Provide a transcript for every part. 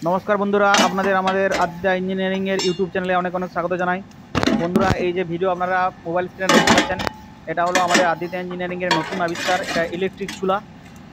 নমস্কার বন্ধুরা, আপনাদের আমাদের আদ্যা ইঞ্জিনিয়ারিংয়ের ইউটিউব চ্যানেলে অনেক অনেক স্বাগত জানাই। বন্ধুরা, এই যে ভিডিও আপনারা মোবাইল স্ক্রিনে দেখতে পাচ্ছেন, এটা হলো আমাদের আদিত্য ইঞ্জিনিয়ারিংয়ের নতুন আবিষ্কার। এটা ইলেকট্রিক চুলা,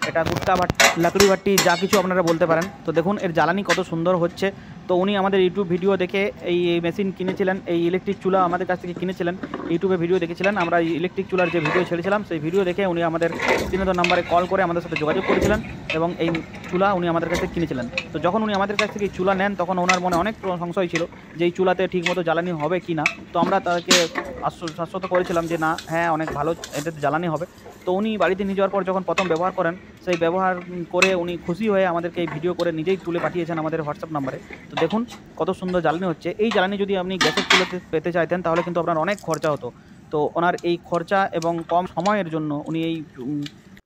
এটা গুট্টা ভাট্টি, লাকড়ি ভাট্টি, যা কিছু আপনারা বলতে পারেন। তো দেখুন এর জ্বালানি কত সুন্দর হচ্ছে। তো উনি আমাদের ইউটিউব ভিডিও দেখে এই মেশিন কিনেছিলেন, এই ইলেকট্রিক চুলা আমাদের কাছ থেকে কিনেছিলেন। ইউটিউবে ভিডিও দেখেছিলেন, আমরা ইলেকট্রিক চুলার যে ভিডিও ছেড়েছিলাম সেই ভিডিও দেখে উনি আমাদের স্ক্রিনে নাম্বারে কল করে আমাদের সাথে যোগাযোগ করেছিলেন এবং এই চুলা উনি আমাদের কাছ থেকে কিনেছিলেন। তো যখন উনি আমাদের কাছ থেকে এই চুলা নেন তখন ওনার মনে অনেক সংশয় ছিল যে এই চুলাতে ঠিকমতো জ্বালানি হবে কি না। তো আমরা তাকে আশ্বস্ত করেছিলাম যে না, হ্যাঁ অনেক ভালো এটাতে জ্বালানি হবে। তো উনি বাড়িতে নিয়ে যাওয়ার পর যখন প্রথম ব্যবহার করেন, সেই ব্যবহার করে উনি খুশি হয়ে আমাদেরকে এই ভিডিও করে নিজেই তুলে পাঠিয়েছেন আমাদের হোয়াটসঅ্যাপ নাম্বারে। তো দেখুন কত সুন্দর জ্বালানি হচ্ছে। এই জ্বালানি যদি আপনি গ্যাসের চুলাতে পেতে চাইতেন তাহলে কিন্তু আপনার অনেক খরচা হতো। তো ওনার এই খরচা এবং কম সময়ের জন্য উনি এই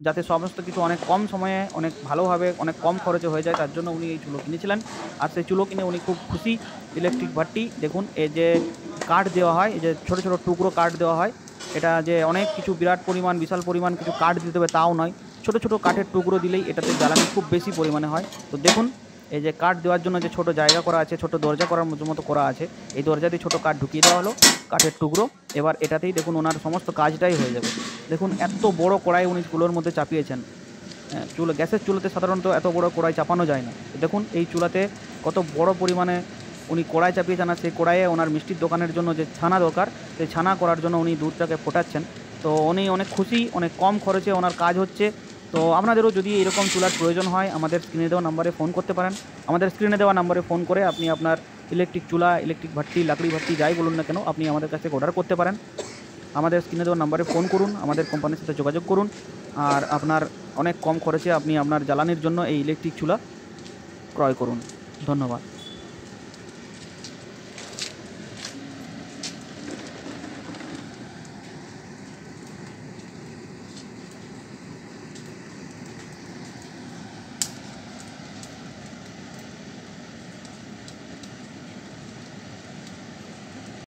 যাতে সমস্ত কিছু অনেক কম সময়ে অনেক ভালোভাবে অনেক কম খরচে হয়ে যায়, তার জন্য উনি এই চুলো কিনেছিলেন। আর সেই চুলো কিনে উনি খুব খুশি। ইলেকট্রিক ভাট্টি দেখুন, এই যে কাঠ দেওয়া হয়, এই যে ছোটো ছোটো টুকরো কাঠ দেওয়া হয়, এটা যে অনেক কিছু বিরাট পরিমাণ বিশাল পরিমাণ কিছু কাঠ দিতে হবে তাও নয়, ছোটো ছোটো কাঠের টুকরো দিলেই এটাতে জ্বালানি খুব বেশি পরিমাণে হয়। তো দেখুন এই যে কাঠ দেওয়ার জন্য যে ছোটো জায়গা করা আছে, ছোটো দরজা করার মতো করা আছে, এই দরজা দিয়ে ছোটো কাঠ ঢুকিয়ে দেওয়া হলো, কাঠের টুকরো। এবার এটাতেই দেখুন ওনার সমস্ত কাজটাই হয়ে যাবে। দেখুন এত বড় কড়াই উনি চুলোর মধ্যে চাপিয়েছেন। চুলো গ্যাসের চুলোতে সাধারণত এত বড় কড়াই চাপানো যায় না। দেখুন এই চুলাতে কত বড় পরিমাণে উনি কড়াই চাপিয়েছেন। আর সেই কড়াইয়ে ওনার মিষ্টির দোকানের জন্য যে ছানা দরকার, সেই ছানা করার জন্য উনি দুধটাকে ফোটাচ্ছেন। তো উনি অনেক খুশি, অনেক কম খরচে ওনার কাজ হচ্ছে। তো আপনাদেরও যদি এরকম চুলার প্রয়োজন হয় আমাদের স্ক্রিনে দেওয়া নাম্বারে ফোন করতে পারেন। আমাদের স্ক্রিনে দেওয়া নাম্বারে ফোন করে আপনি আপনার ইলেকট্রিক চুলা, ইলেকট্রিক ভাট্টি, লাকড়ি ভাট্টি যাই বলুন না কেন আপনি আমাদের কাছ থেকে অর্ডার করতে পারেন। আমাদের স্ক্রিনে দেওয়া নাম্বারে ফোন করুন, আমাদের কোম্পানির সাথে যোগাযোগ করুন, আর আপনার অনেক কম খরচে আপনি আপনার জ্বালানির জন্য এই ইলেকট্রিক চুলা ক্রয় করুন। ধন্যবাদ।